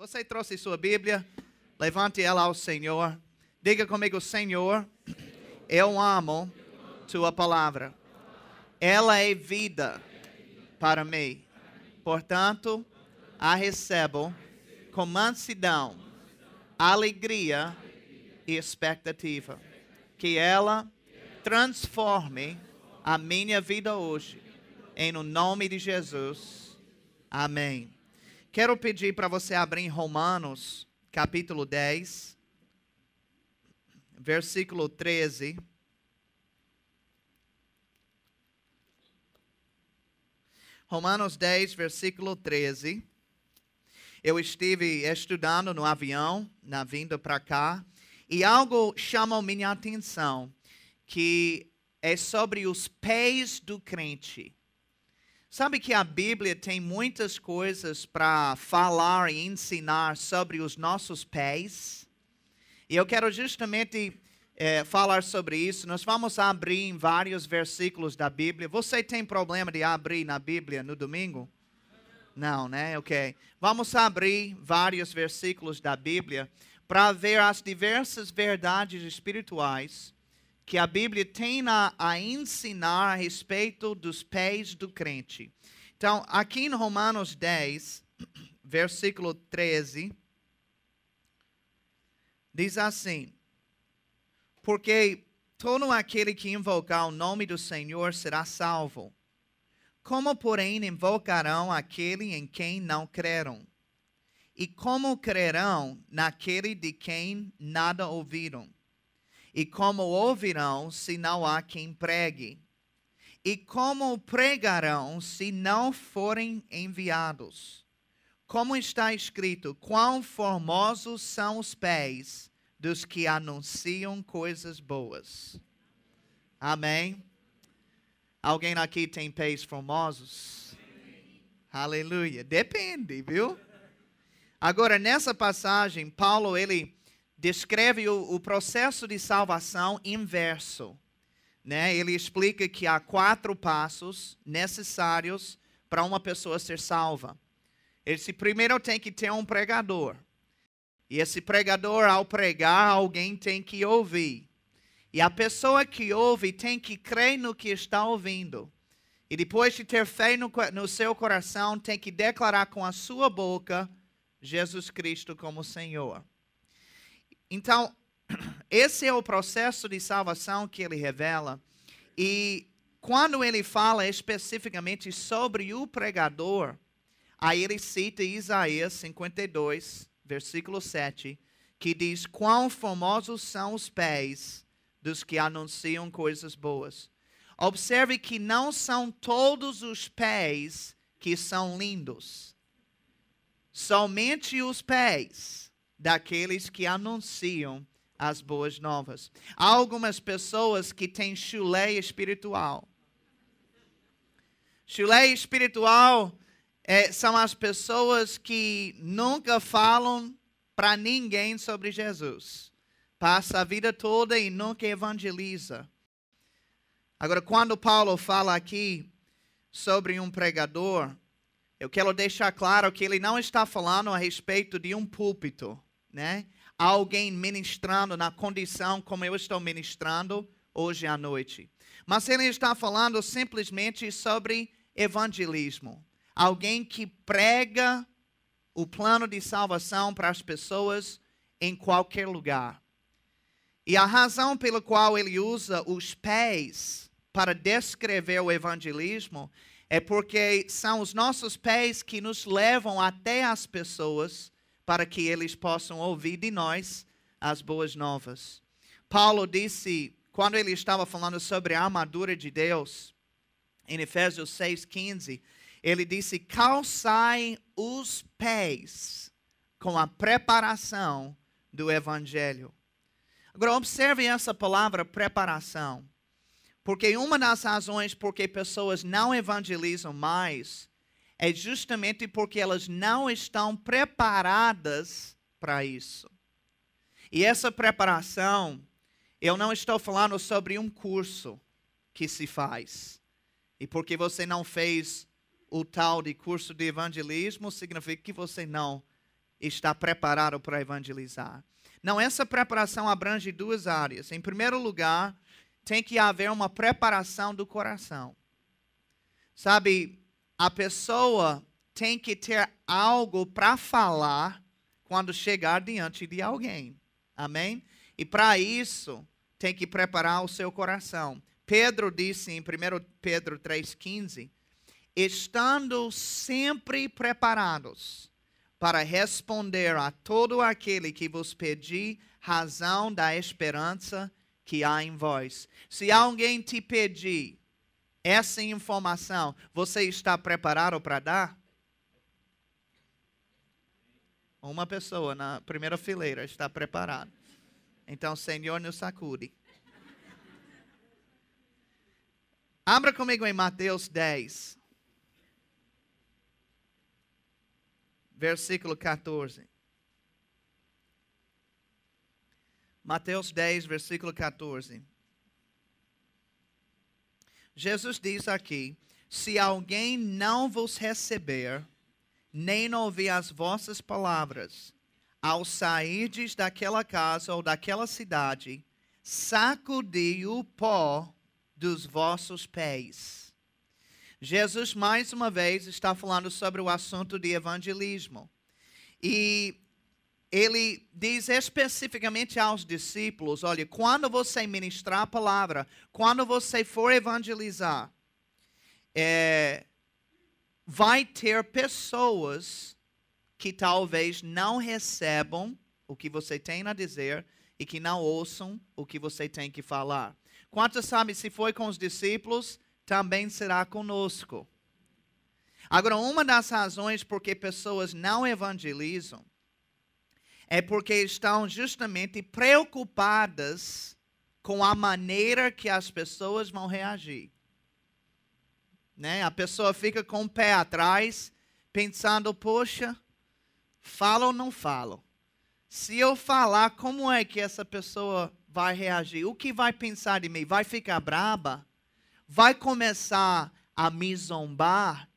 Você trouxe sua Bíblia? Levante ela ao Senhor. Diga comigo, Senhor, eu amo tua palavra. Ela é vida para mim. Portanto, a recebo com mansidão, alegria e expectativa. Que ela transforme a minha vida hoje. Em nome de Jesus. Amém. Quero pedir para você abrir em Romanos, capítulo 10, versículo 13. Romanos 10, versículo 13. Eu estive estudando no avião, na vinda para cá, e algo chamou minha atenção, que é sobre os pés do crente. Sabe que a Bíblia tem muitas coisas para falar e ensinar sobre os nossos pés? E eu quero justamente falar sobre isso. Nós vamos abrir em vários versículos da Bíblia. Você tem problema de abrir na Bíblia no domingo? Não, né? Ok. Vamos abrir vários versículos da Bíblia para ver as diversas verdades espirituais que a Bíblia tem a ensinar a respeito dos pés do crente. Então, aqui em Romanos 10, versículo 13, diz assim: porque todo aquele que invocar o nome do Senhor será salvo. Como, porém, invocarão aquele em quem não creram? E como crerão naquele de quem nada ouviram? E como ouvirão se não há quem pregue? E como pregarão se não forem enviados? Como está escrito, quão formosos são os pés dos que anunciam coisas boas. Amém? Alguém aqui tem pés formosos? Aleluia. Depende, viu? Agora, nessa passagem, Paulo, ele descreve o processo de salvação inverso, né? Ele explica que há 4 passos necessários para uma pessoa ser salva. Esse primeiro tem que ter um pregador. E esse pregador, ao pregar, alguém tem que ouvir. E a pessoa que ouve tem que crer no que está ouvindo. E depois de ter fé no seu coração, tem que declarar com a sua boca Jesus Cristo como Senhor. Então, esse é o processo de salvação que ele revela. E quando ele fala especificamente sobre o pregador, aí ele cita Isaías 52, versículo 7, que diz, quão formosos são os pés dos que anunciam coisas boas. Observe que não são todos os pés que são lindos. Somente os pés daqueles que anunciam as boas novas. Há algumas pessoas que têm chulé espiritual. Chulé espiritual são as pessoas que nunca falam para ninguém sobre Jesus. Passa a vida toda e nunca evangeliza. Agora, quando Paulo fala aqui sobre um pregador, eu quero deixar claro que ele não está falando a respeito de um púlpito, né? Alguém ministrando na condição como eu estou ministrando hoje à noite. Mas ele está falando simplesmente sobre evangelismo. Alguém que prega o plano de salvação para as pessoas em qualquer lugar. E a razão pela qual ele usa os pés para descrever o evangelismo é porque são os nossos pés que nos levam até as pessoas para que eles possam ouvir de nós as boas novas. Paulo disse, quando ele estava falando sobre a armadura de Deus, em Efésios 6,15, ele disse, calçai os pés com a preparação do evangelho. Agora, observe essa palavra preparação. Porque uma das razões por que pessoas não evangelizam mais é justamente porque elas não estão preparadas para isso. E essa preparação, eu não estou falando sobre um curso que se faz. E porque você não fez o tal de curso de evangelismo, significa que você não está preparado para evangelizar? Não, essa preparação abrange duas áreas. Em primeiro lugar, tem que haver uma preparação do coração. Sabe, a pessoa tem que ter algo para falar quando chegar diante de alguém. Amém? E para isso, tem que preparar o seu coração. Pedro disse em 1 Pedro 3,15, estando sempre preparados para responder a todo aquele que vos pedir razão da esperança que há em vós. Se alguém te pedir essa informação, você está preparado para dar? Uma pessoa na primeira fileira está preparada. Então, o Senhor nos sacude. Abra comigo em Mateus 10. Versículo 14. Mateus 10, versículo 14. Jesus diz aqui, se alguém não vos receber, nem ouvir as vossas palavras, ao sairdes daquela casa ou daquela cidade, sacudi o pó dos vossos pés. Jesus, mais uma vez, está falando sobre o assunto de evangelismo. E ele diz especificamente aos discípulos, olha, quando você ministrar a palavra, quando você for evangelizar, vai ter pessoas que talvez não recebam o que você tem a dizer e que não ouçam o que você tem que falar. Quantos sabem, se foi com os discípulos, também será conosco. Agora, uma das razões por que pessoas não evangelizam é porque estão justamente preocupadas com a maneira que as pessoas vão reagir. Né? A pessoa fica com o pé atrás, pensando, poxa, falo ou não falo? Se eu falar, como é que essa pessoa vai reagir? O que vai pensar de mim? Vai ficar braba? Vai começar a me zombar?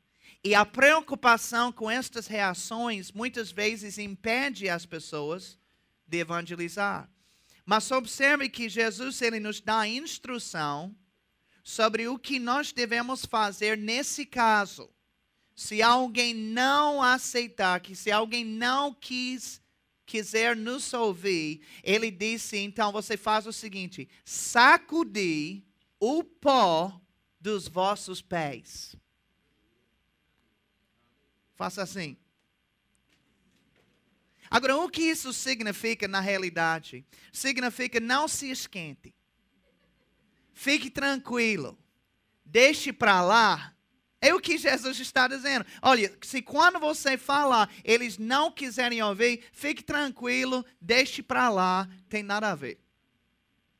E a preocupação com estas reações muitas vezes impede as pessoas de evangelizar. Mas observe que Jesus ele nos dá instrução sobre o que nós devemos fazer nesse caso. Se alguém não aceitar, que se alguém não quiser nos ouvir, ele disse, então você faz o seguinte, sacudi o pó dos vossos pés. Faça assim. Agora, o que isso significa na realidade? Significa não se esquente. Fique tranquilo. Deixe para lá. É o que Jesus está dizendo. Olha, se quando você falar, eles não quiserem ouvir, fique tranquilo, deixe para lá, tem nada a ver.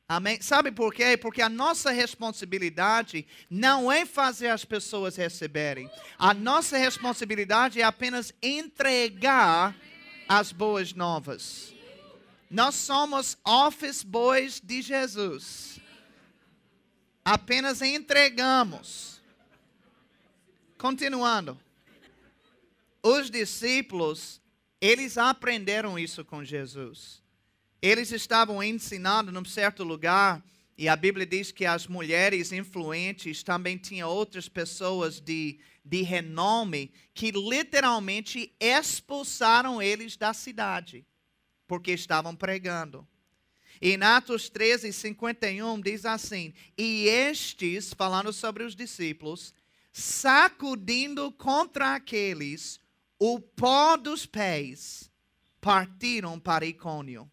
Amém? Sabe por quê? Porque a nossa responsabilidade não é fazer as pessoas receberem. A nossa responsabilidade é apenas entregar as boas novas. Nós somos office boys de Jesus. Apenas entregamos. Continuando. Os discípulos, eles aprenderam isso com Jesus. Eles estavam ensinando num certo lugar, e a Bíblia diz que as mulheres influentes também tinham outras pessoas de renome, que literalmente expulsaram eles da cidade, porque estavam pregando. E em Atos 13:51 diz assim, e estes, falando sobre os discípulos, sacudindo contra aqueles o pó dos pés, partiram para Icônio.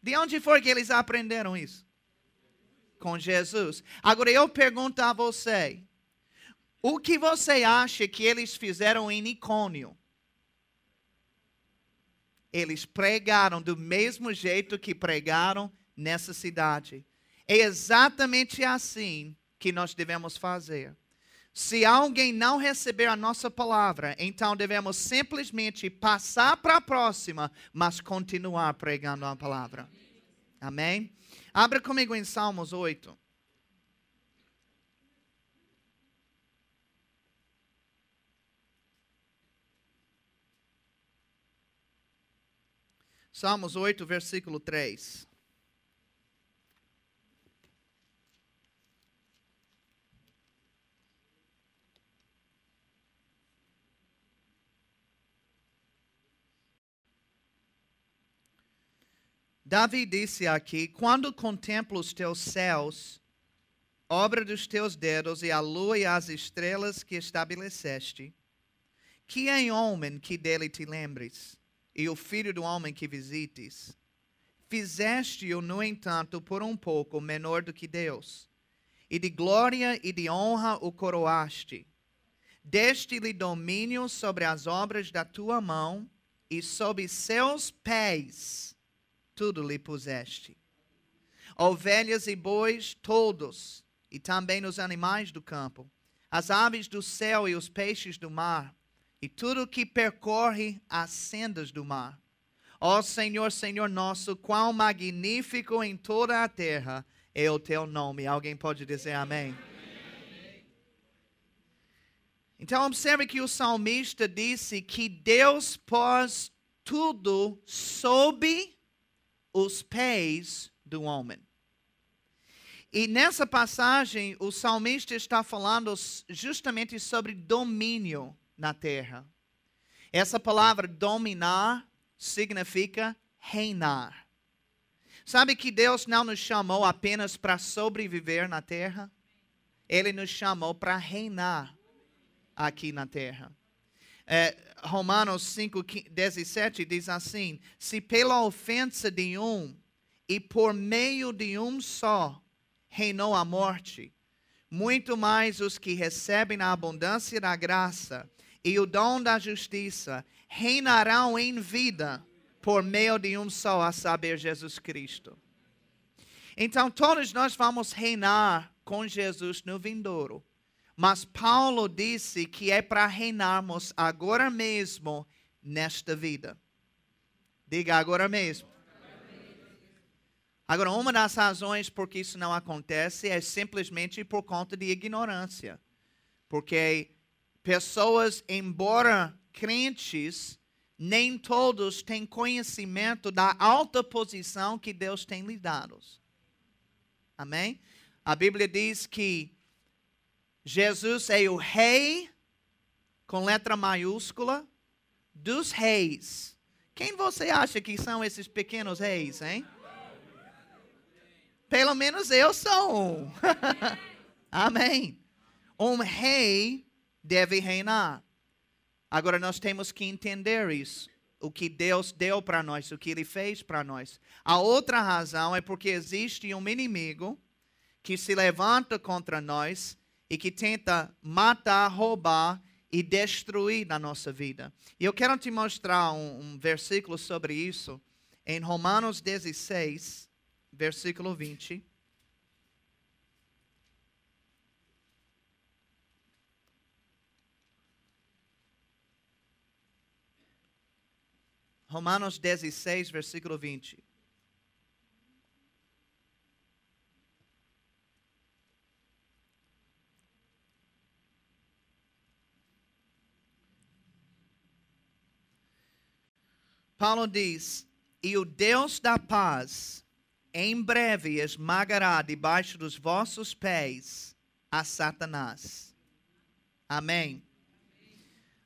De onde foi que eles aprenderam isso? Com Jesus. Agora eu pergunto a você, o que você acha que eles fizeram em Icônio? Eles pregaram do mesmo jeito que pregaram nessa cidade. É exatamente assim que nós devemos fazer. Se alguém não receber a nossa palavra, então devemos simplesmente passar para a próxima, mas continuar pregando a palavra. Amém? Abra comigo em Salmos 8. Salmos 8, versículo 3. Davi disse aqui: quando contemplo os teus céus, obra dos teus dedos, e a lua e as estrelas que estabeleceste, que é homem que dele te lembres, e o filho do homem que visites? Fizeste-o, no entanto, por um pouco menor do que Deus, e de glória e de honra o coroaste. Deste-lhe domínio sobre as obras da tua mão, e sob seus pés tudo lhe puseste. Ovelhas e bois, todos, e também os animais do campo, as aves do céu e os peixes do mar, e tudo que percorre as sendas do mar. Ó Senhor, Senhor nosso, quão magnífico em toda a terra é o teu nome. Alguém pode dizer amém? Então observe que o salmista disse que Deus pôs tudo sob os pés do homem. E nessa passagem, o salmista está falando justamente sobre domínio na terra. Essa palavra dominar significa reinar. Sabe que Deus não nos chamou apenas para sobreviver na terra? Ele nos chamou para reinar aqui na terra. Romanos 5:17 diz assim: se pela ofensa de um e por meio de um só reinou a morte, muito mais os que recebem a abundância da graça e o dom da justiça reinarão em vida por meio de um só, a saber, Jesus Cristo. Então todos nós vamos reinar com Jesus no vindouro. Mas Paulo disse que é para reinarmos agora mesmo nesta vida. Diga agora mesmo. Agora, uma das razões por que isso não acontece é simplesmente por conta de ignorância. Porque pessoas, embora crentes, nem todos têm conhecimento da alta posição que Deus tem lhe dado. Amém? A Bíblia diz que Jesus é o rei, com letra maiúscula, dos reis. Quem você acha que são esses pequenos reis, hein? Pelo menos eu sou um. Amém. Um rei deve reinar. Agora nós temos que entender isso. O que Deus deu para nós, o que Ele fez para nós. A outra razão é porque existe um inimigo que se levanta contra nós e que tenta matar, roubar e destruir na nossa vida. E eu quero te mostrar um versículo sobre isso em Romanos 16, versículo 20. Romanos 16, versículo 20. Paulo diz: e o Deus da paz em breve esmagará debaixo dos vossos pés a Satanás. Amém.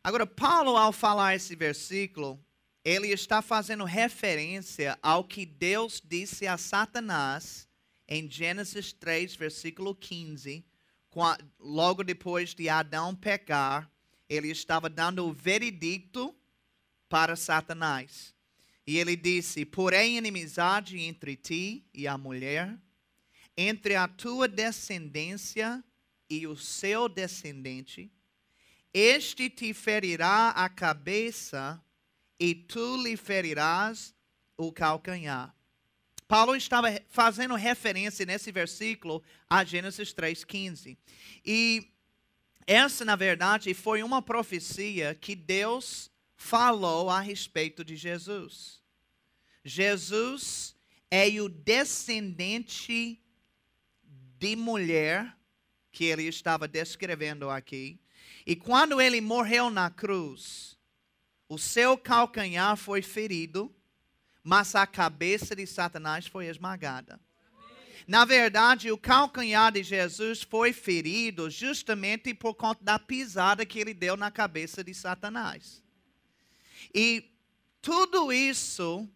Agora, Paulo, ao falar esse versículo, ele está fazendo referência ao que Deus disse a Satanás em Gênesis 3, versículo 15, logo depois de Adão pecar. Ele estava dando o veredicto para Satanás. E ele disse: porém inimizade entre ti e a mulher, entre a tua descendência e o seu descendente, este te ferirá a cabeça e tu lhe ferirás o calcanhar. Paulo estava fazendo referência nesse versículo a Gênesis 3,15. E essa, na verdade, foi uma profecia que Deus falou a respeito de Jesus. Jesus é o descendente de mulher que ele estava descrevendo aqui. E quando ele morreu na cruz, o seu calcanhar foi ferido, mas a cabeça de Satanás foi esmagada. Na verdade, o calcanhar de Jesus foi ferido justamente por conta da pisada que ele deu na cabeça de Satanás. E tudo isso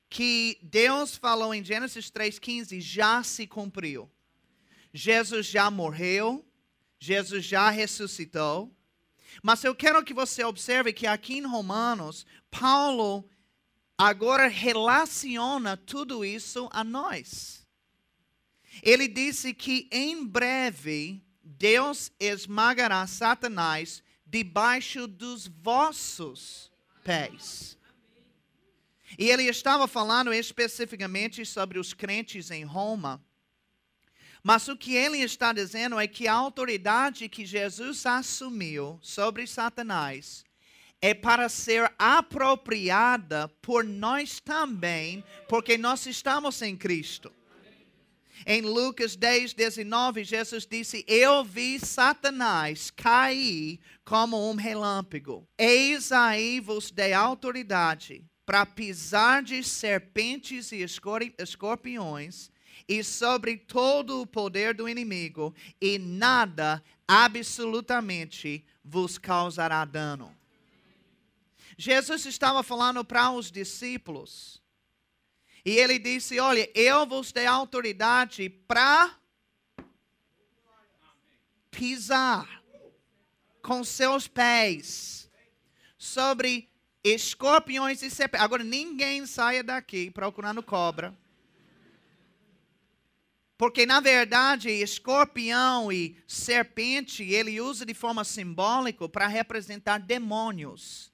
que Deus falou em Gênesis 3,15 já se cumpriu. Jesus já morreu, Jesus já ressuscitou. Mas eu quero que você observe que aqui em Romanos, Paulo agora relaciona tudo isso a nós. Ele disse que em breve Deus esmagará Satanás debaixo dos vossos pés. E ele estava falando especificamente sobre os crentes em Roma. Mas o que ele está dizendo é que a autoridade que Jesus assumiu sobre Satanás é para ser apropriada por nós também, porque nós estamos em Cristo. Em Lucas 10:19, Jesus disse: eu vi Satanás cair como um relâmpago. Eis aí vos dei autoridade para pisar de serpentes e escorpiões e sobre todo o poder do inimigo, e nada absolutamente vos causará dano. Jesus estava falando para os discípulos. E ele disse: olha, eu vos dei autoridade para pisar com seus pés sobre escorpiões e serpentes. Agora, ninguém saia daqui procurando cobra. Porque, na verdade, escorpião e serpente, ele usa de forma simbólica para representar demônios.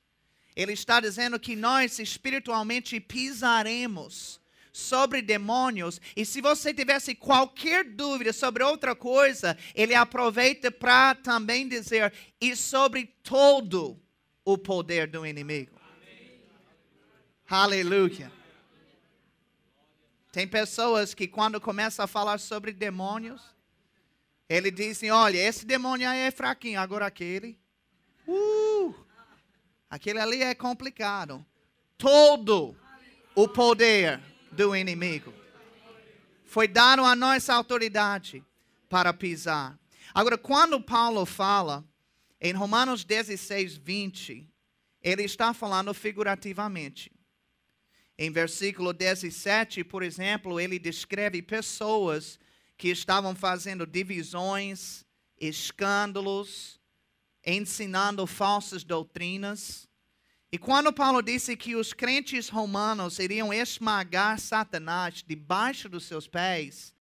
Ele está dizendo que nós espiritualmente pisaremos sobre demônios. E se você tivesse qualquer dúvida sobre outra coisa, ele aproveita para também dizer: e sobre todo o poder do inimigo. Aleluia. Tem pessoas que quando começam a falar sobre demônios, eles dizem: olha, esse demônio aí é fraquinho, agora aquele aquele ali é complicado. Todo o poder do inimigo foi dado a nós a autoridade para pisar. Agora, quando Paulo fala em Romanos 16:20, ele está falando figurativamente. Em versículo 17, por exemplo, ele descreve pessoas que estavam fazendo divisões, escândalos, ensinando falsas doutrinas. E quando Paulo disse que os crentes romanos iriam esmagar Satanás debaixo dos seus pés,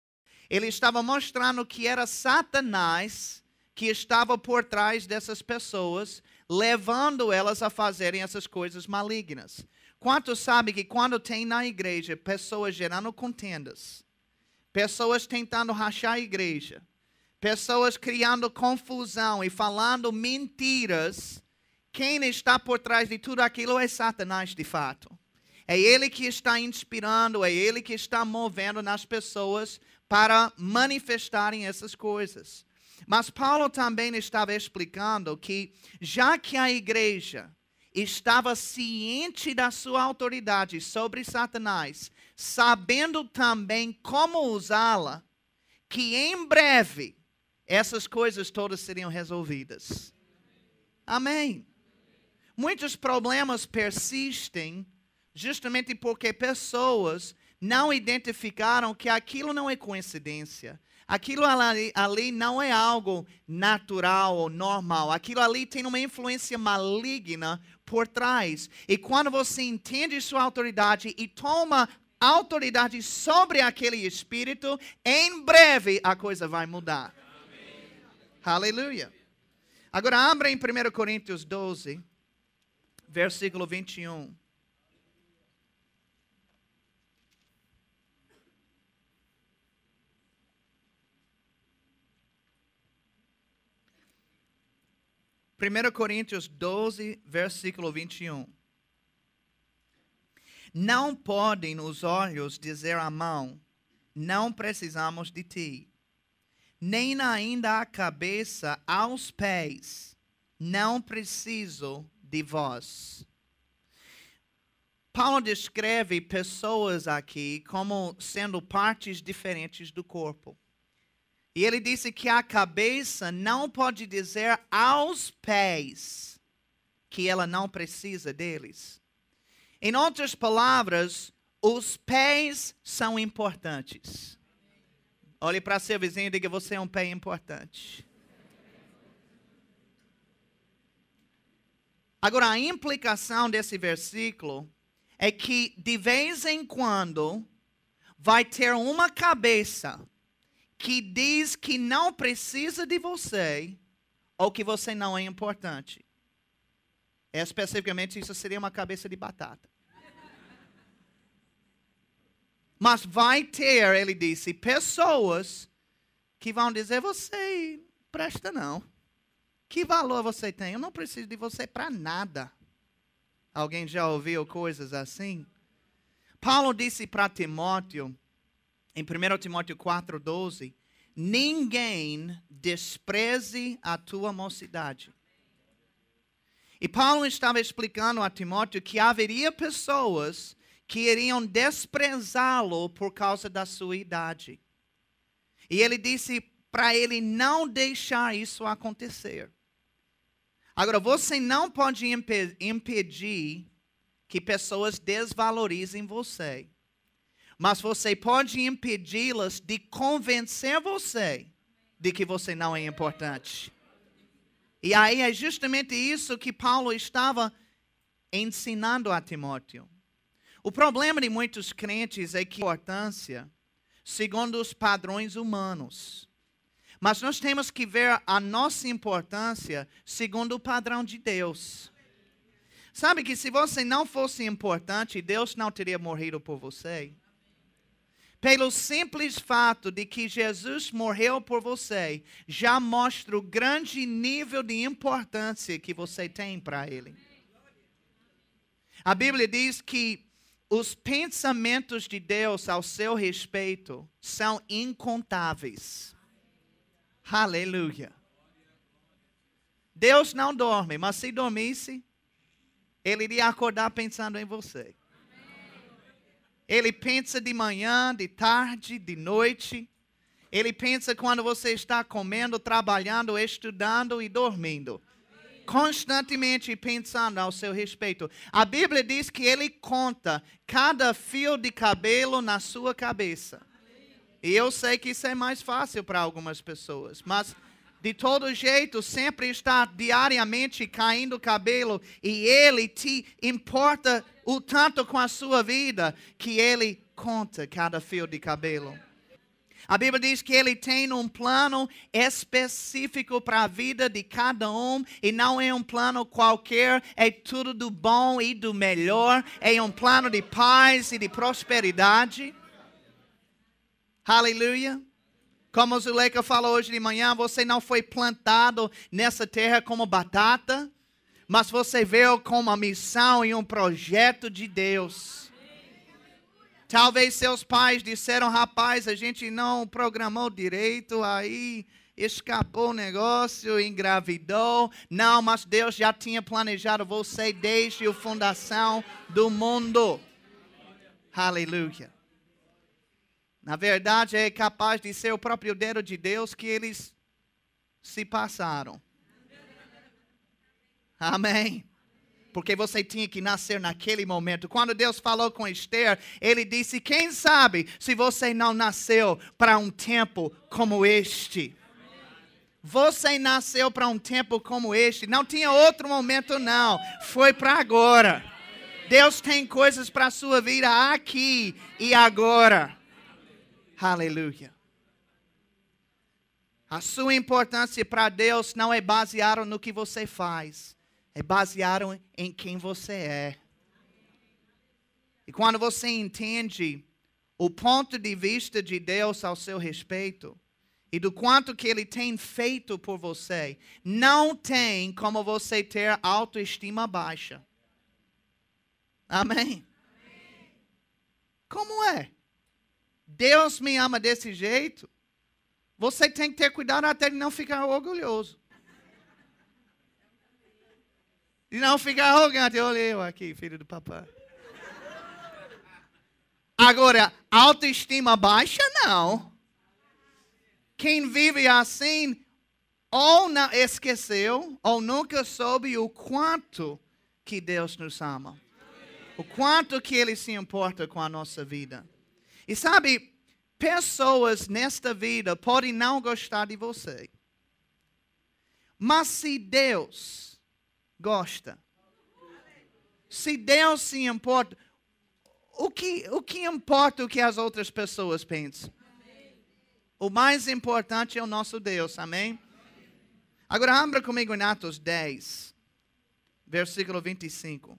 ele estava mostrando que era Satanás que estava por trás dessas pessoas, levando elas a fazerem essas coisas malignas. Quantos sabem que quando tem na igreja pessoas gerando contendas, pessoas tentando rachar a igreja, pessoas criando confusão e falando mentiras, quem está por trás de tudo aquilo é Satanás de fato. É ele que está inspirando, é ele que está movendo nas pessoas para manifestarem essas coisas. Mas Paulo também estava explicando que, já que a igreja estava ciente da sua autoridade sobre Satanás, sabendo também como usá-la, que em breve essas coisas todas seriam resolvidas. Amém. Muitos problemas persistem justamente porque pessoas não identificaram que aquilo não é coincidência. Aquilo ali não é algo natural ou normal. Aquilo ali tem uma influência maligna por trás. E quando você entende sua autoridade e toma autoridade sobre aquele espírito, em breve a coisa vai mudar. Amém. Aleluia. Agora abra em 1 Coríntios 12, versículo 21. Primeiro Coríntios 12, versículo 21. Não podem os olhos dizer à mão: não precisamos de ti, nem ainda a cabeça aos pés: não preciso de vós. Paulo descreve pessoas aqui como sendo partes diferentes do corpo. E ele disse que a cabeça não pode dizer aos pés que ela não precisa deles. Em outras palavras, os pés são importantes. Olhe para seu vizinho e diga: você é um pé importante. Agora, a implicação desse versículo é que de vez em quando vai ter uma cabeça que diz que não precisa de você ou que você não é importante. Especificamente, isso seria uma cabeça de batata. Mas vai ter, ele disse, pessoas que vão dizer: você presta não. Que valor você tem? Eu não preciso de você para nada. Alguém já ouviu coisas assim? Paulo disse para Timóteo, em 1 Timóteo 4,12, ninguém despreze a tua mocidade. E Paulo estava explicando a Timóteo que haveria pessoas que iriam desprezá-lo por causa da sua idade. E ele disse para ele não deixar isso acontecer. Agora, você não pode impedir que pessoas desvalorizem você. Mas você pode impedi-las de convencer você de que você não é importante. E aí é justamente isso que Paulo estava ensinando a Timóteo. O problema de muitos crentes é que a importância segundo os padrões humanos. Mas nós temos que ver a nossa importância segundo o padrão de Deus. Sabe que se você não fosse importante, Deus não teria morrido por você? Pelo simples fato de que Jesus morreu por você, já mostra o grande nível de importância que você tem para Ele. A Bíblia diz que os pensamentos de Deus ao seu respeito são incontáveis. Aleluia. Deus não dorme, mas se dormisse, Ele iria acordar pensando em você. Ele pensa de manhã, de tarde, de noite. Ele pensa quando você está comendo, trabalhando, estudando e dormindo. Constantemente pensando ao seu respeito. A Bíblia diz que Ele conta cada fio de cabelo na sua cabeça. E eu sei que isso é mais fácil para algumas pessoas. Mas, de todo jeito, sempre está diariamente caindo cabelo. E Ele te importa o tanto com a sua vida que Ele conta cada fio de cabelo. A Bíblia diz que Ele tem um plano específico para a vida de cada um. E não é um plano qualquer, é tudo do bom e do melhor. É um plano de paz e de prosperidade. Aleluia. Como Zuleika falou hoje de manhã, você não foi plantado nessa terra como batata, mas você veio com uma missão e um projeto de Deus. Talvez seus pais disseram: rapaz, a gente não programou direito, aí escapou o negócio, engravidou. Não, mas Deus já tinha planejado você desde a fundação do mundo. Aleluia. Na verdade, é capaz de ser o próprio dedo de Deus que eles se passaram. Amém. Porque você tinha que nascer naquele momento. Quando Deus falou com Esther, Ele disse: quem sabe se você não nasceu para um tempo como este? Você nasceu para um tempo como este. Não tinha outro momento não. Foi para agora. Deus tem coisas para a sua vida aqui e agora. Aleluia. A sua importância para Deus não é baseada no que você faz. É baseado em quem você é. E quando você entende o ponto de vista de Deus ao seu respeito, e do quanto que Ele tem feito por você, não tem como você ter autoestima baixa. Amém? Como é? Deus me ama desse jeito. Você tem que ter cuidado até de não ficar orgulhoso. E não ficar arrogante. Olha eu aqui, filho do papai. Agora, autoestima baixa, não. Quem vive assim, ou não esqueceu, ou nunca soube o quanto que Deus nos ama. O quanto que Ele se importa com a nossa vida. E sabe, pessoas nesta vida podem não gostar de você. Mas se Deus gosta, se Deus se importa, o que importa o que as outras pessoas pensam? O mais importante é o nosso Deus, amém? Agora abra comigo em Atos 10, versículo 25.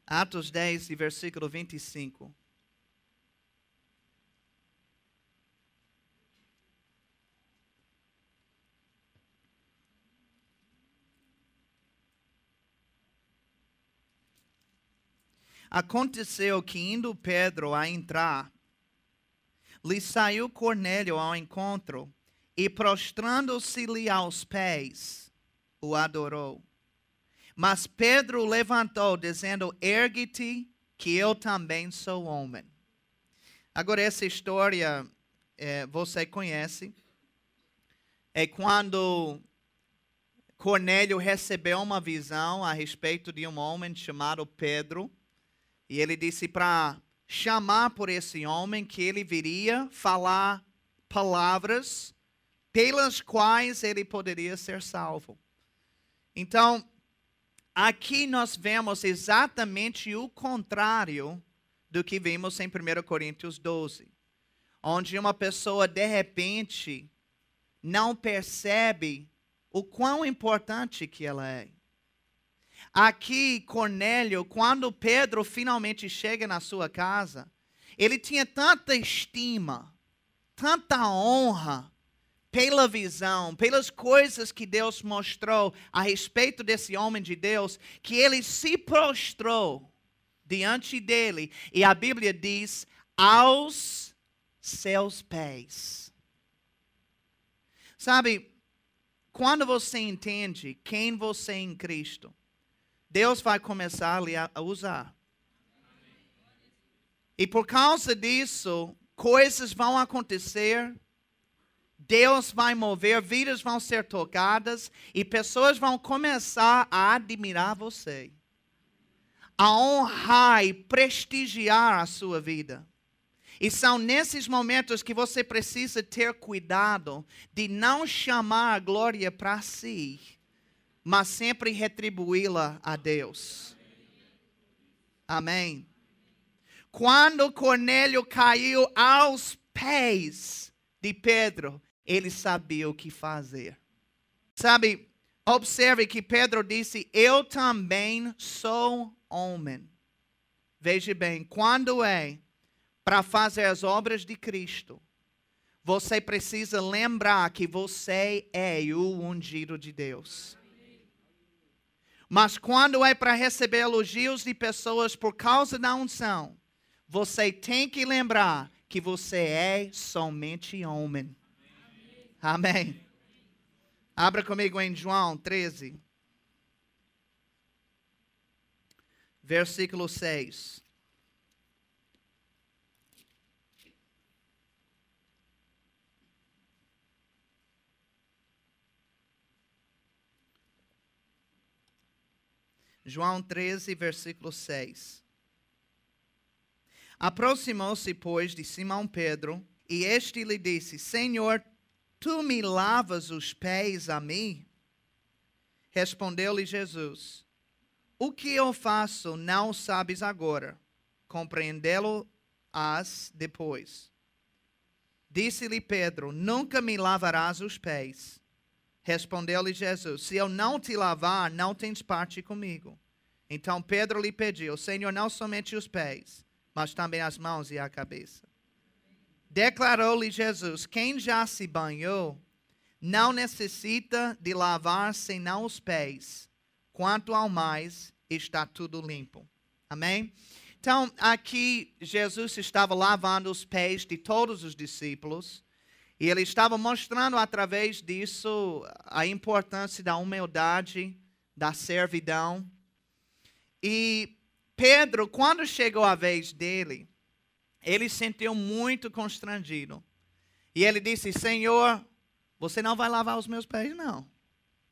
Atos 10, versículo 25. Aconteceu que, indo Pedro a entrar, lhe saiu Cornélio ao encontro e, prostrando-se-lhe aos pés, o adorou. Mas Pedro levantou, dizendo: ergue-te, que eu também sou homem. Agora, essa história você conhece. É quando Cornélio recebeu uma visão a respeito de um homem chamado Pedro. E ele disse para chamar por esse homem que ele viria falar palavras pelas quais ele poderia ser salvo. Então, aqui nós vemos exatamente o contrário do que vimos em 1 Coríntios 12. Onde uma pessoa, de repente, não percebe o quão importante que ela é. Aqui, Cornélio, quando Pedro finalmente chega na sua casa, ele tinha tanta estima, tanta honra pela visão, pelas coisas que Deus mostrou a respeito desse homem de Deus, que ele se prostrou diante dele, e a Bíblia diz, aos seus pés. Sabe, quando você entende quem você é em Cristo, Deus vai começar a usar. E por causa disso, coisas vão acontecer, Deus vai mover, vidas vão ser tocadas e pessoas vão começar a admirar você, a honrar e prestigiar a sua vida. E são nesses momentos que você precisa ter cuidado de não chamar a glória para si, mas sempre retribuí-la a Deus. Amém. Quando Cornélio caiu aos pés de Pedro, ele sabia o que fazer. Sabe, observe que Pedro disse, eu também sou homem. Veja bem, quando é para fazer as obras de Cristo, você precisa lembrar que você é o ungido de Deus. Mas quando é para receber elogios de pessoas por causa da unção, você tem que lembrar que você é somente homem. Amém. Abra comigo em João 13, versículo 6. João 13, versículo 6. Aproximou-se, pois, de Simão Pedro, e este lhe disse, Senhor, tu me lavas os pés a mim? Respondeu-lhe Jesus, o que eu faço não sabes agora, compreendê-lo-ás depois. Disse-lhe Pedro, nunca me lavarás os pés. Respondeu-lhe Jesus, se eu não te lavar, não tens parte comigo. Então Pedro lhe pediu, Senhor, não somente os pés, mas também as mãos e a cabeça. Declarou-lhe Jesus, quem já se banhou, não necessita de lavar senão os pés. Quanto ao mais, está tudo limpo. Amém? Então, aqui Jesus estava lavando os pés de todos os discípulos. E ele estava mostrando através disso a importância da humildade, da servidão. E Pedro, quando chegou a vez dele, ele se sentiu muito constrangido. E ele disse: Senhor, você não vai lavar os meus pés, não.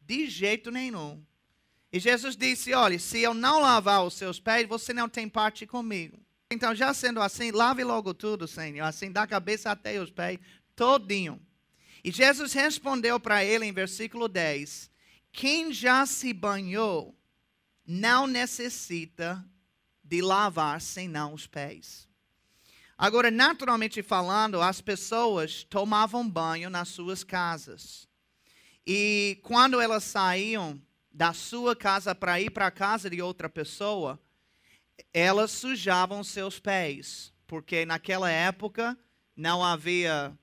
De jeito nenhum. E Jesus disse: olha, se eu não lavar os seus pés, você não tem parte comigo. Então, já sendo assim, lave logo tudo, Senhor. Assim, da cabeça até os pés, todinho. E Jesus respondeu para ele em versículo 10: quem já se banhou não necessita de lavar senão os pés. Agora, naturalmente falando, as pessoas tomavam banho nas suas casas. E quando elas saíam da sua casa para ir para a casa de outra pessoa, elas sujavam seus pés. Porque naquela época não havia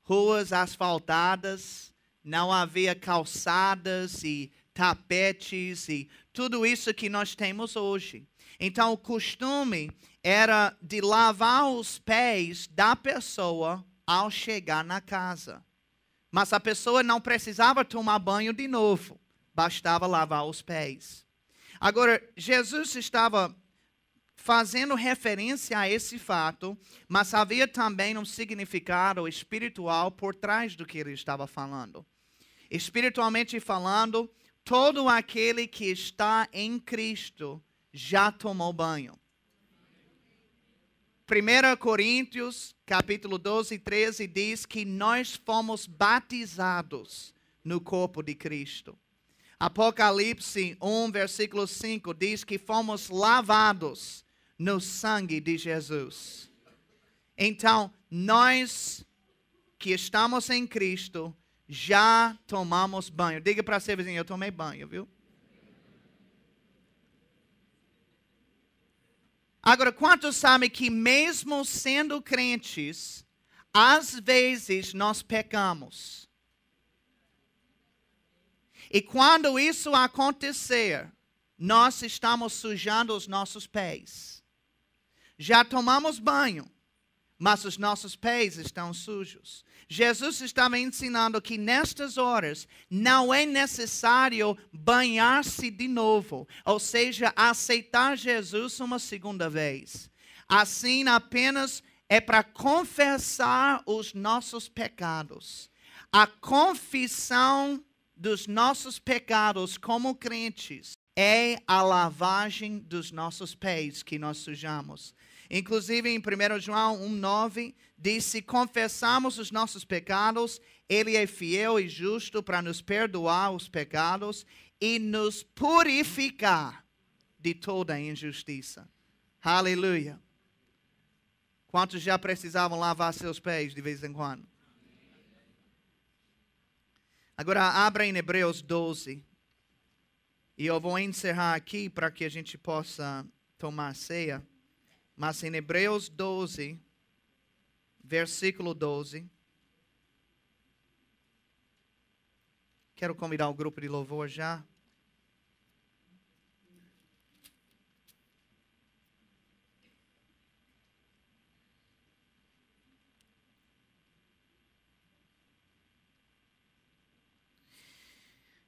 ruas asfaltadas, não havia calçadas e tapetes e tudo isso que nós temos hoje. Então, o costume era de lavar os pés da pessoa ao chegar na casa. Mas a pessoa não precisava tomar banho de novo, bastava lavar os pés. Agora, Jesus estava fazendo referência a esse fato, mas havia também um significado espiritual por trás do que ele estava falando. Espiritualmente falando, todo aquele que está em Cristo já tomou banho. 1 Coríntios, capítulo 12 e 13, diz que nós fomos batizados no corpo de Cristo. Apocalipse 1, versículo 5, diz que fomos lavados no sangue de Jesus. Então, nós que estamos em Cristo, já tomamos banho. Diga para seu vizinho: eu tomei banho, viu? Agora, quantos sabem que mesmo sendo crentes, às vezes nós pecamos? E quando isso acontecer, nós estamos sujando os nossos pés. Já tomamos banho, mas os nossos pés estão sujos. Jesus estava ensinando que nestas horas não é necessário banhar-se de novo, ou seja, aceitar Jesus uma segunda vez. Assim, apenas é para confessar os nossos pecados. A confissão dos nossos pecados como crentes é a lavagem dos nossos pés que nós sujamos. Inclusive em 1 João 1,9 diz: se confessarmos os nossos pecados, Ele é fiel e justo para nos perdoar os pecados e nos purificar de toda a injustiça. Aleluia. Quantos já precisavam lavar seus pés de vez em quando? Agora abra em Hebreus 12. E eu vou encerrar aqui para que a gente possa tomar ceia. Mas em Hebreus 12, versículo 12. Quero convidar o grupo de louvor já.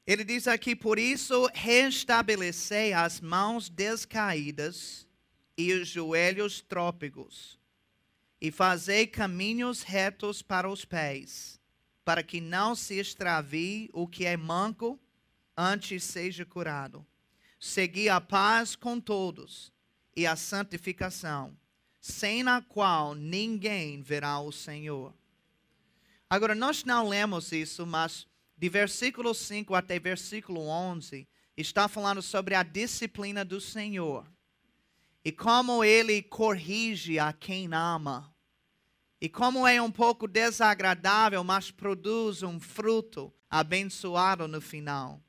Ele diz aqui: por isso restabelecei as mãos descaídas e os joelhos trôpegos, e fazei caminhos retos para os pés, para que não se extravie o que é manco, antes seja curado. Segui a paz com todos e a santificação, sem a qual ninguém verá o Senhor. Agora, nós não lemos isso, mas de versículo 5 até versículo 11, está falando sobre a disciplina do Senhor. E como Ele corrige a quem ama. E como é um pouco desagradável, mas produz um fruto abençoado no final.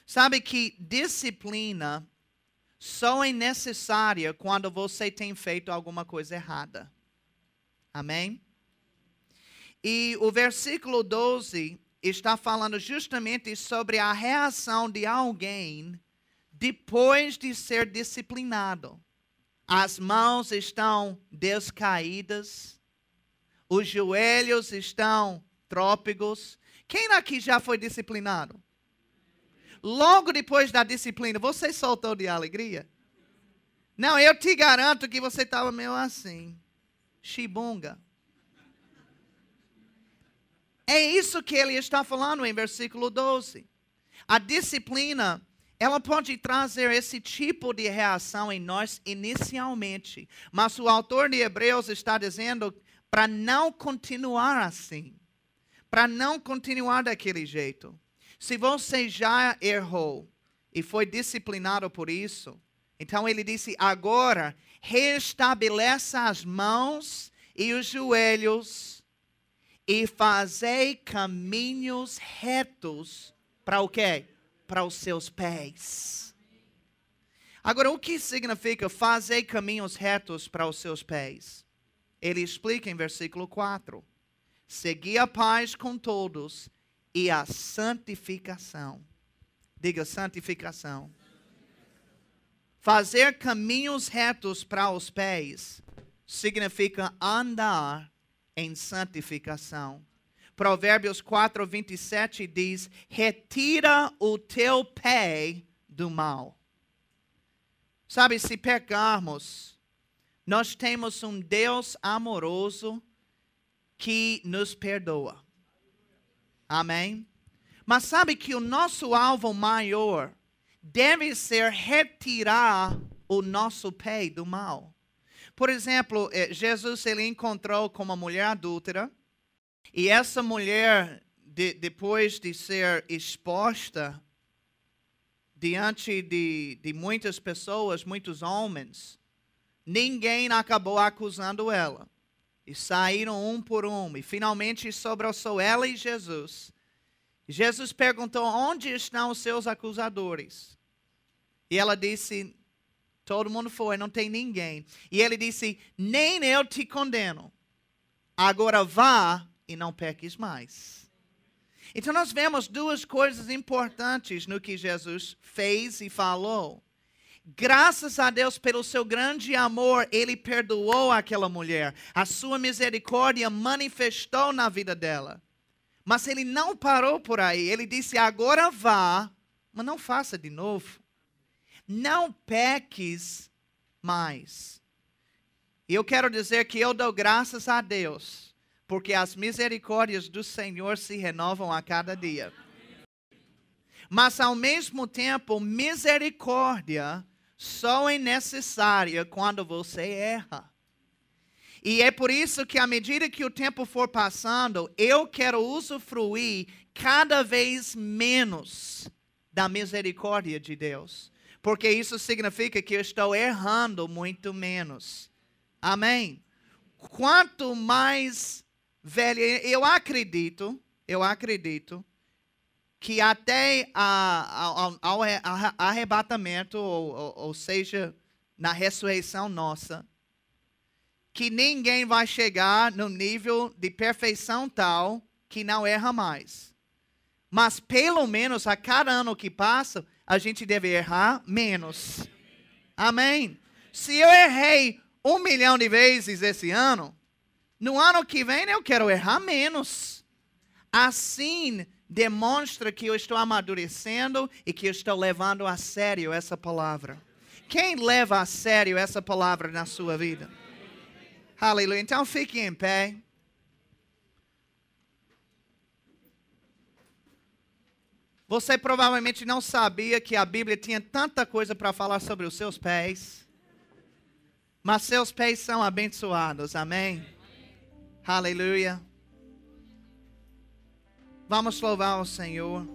Sabe que disciplina só é necessária quando você tem feito alguma coisa errada. Amém? E o versículo 12 está falando justamente sobre a reação de alguém depois de ser disciplinado. As mãos estão descaídas, os joelhos estão trópicos. Quem aqui já foi disciplinado? Logo depois da disciplina, você soltou de alegria? Não, eu te garanto que você estava meio assim, chibunga. É isso que ele está falando em versículo 12. A disciplina, ela pode trazer esse tipo de reação em nós inicialmente. Mas o autor de Hebreus está dizendo para não continuar assim. Para não continuar daquele jeito. Se você já errou e foi disciplinado por isso, então ele disse, agora restabeleça as mãos e os joelhos e fazei caminhos retos para o quê? Para os seus pés. Agora, o que significa fazer caminhos retos para os seus pés? Ele explica em versículo 4. Segui a paz com todos e a santificação. Diga santificação. Fazer caminhos retos para os pés significa andar em santificação. Provérbios 4:27 diz, retira o teu pé do mal. Sabe, se pecarmos, nós temos um Deus amoroso que nos perdoa. Amém? Mas sabe que o nosso alvo maior deve ser retirar o nosso pé do mal. Por exemplo, Jesus ele encontrou com uma mulher adúltera. E essa mulher, depois de ser exposta diante de muitas pessoas, muitos homens, ninguém acabou acusando ela. E saíram um por um. E finalmente sobrou só ela e Jesus. Jesus perguntou, onde estão os seus acusadores? E ela disse, todo mundo foi, não tem ninguém. E ele disse, nem eu te condeno. Agora vá e não peques mais. Então nós vemos duas coisas importantes no que Jesus fez e falou. Graças a Deus pelo seu grande amor, ele perdoou aquela mulher. A sua misericórdia manifestou na vida dela. Mas ele não parou por aí. Ele disse, agora vá, mas não faça de novo. Não peques mais. E eu quero dizer que eu dou graças a Deus, porque as misericórdias do Senhor se renovam a cada dia. Mas ao mesmo tempo, misericórdia só é necessária quando você erra. E é por isso que à medida que o tempo for passando, eu quero usufruir cada vez menos da misericórdia de Deus. Porque isso significa que eu estou errando muito menos. Amém? Quanto mais velho, eu acredito que até ao arrebatamento, ou seja, na ressurreição nossa, que ninguém vai chegar no nível de perfeição tal que não erra mais. Mas pelo menos a cada ano que passa, a gente deve errar menos. Amém? Se eu errei 1 milhão de vezes esse ano, no ano que vem eu quero errar menos. Assim demonstra que eu estou amadurecendo e que eu estou levando a sério essa palavra. Quem leva a sério essa palavra na sua vida? Aleluia. Então fique em pé. Você provavelmente não sabia que a Bíblia tinha tanta coisa para falar sobre os seus pés. Mas seus pés são abençoados. Amém? Aleluia. Vamos louvar o Senhor.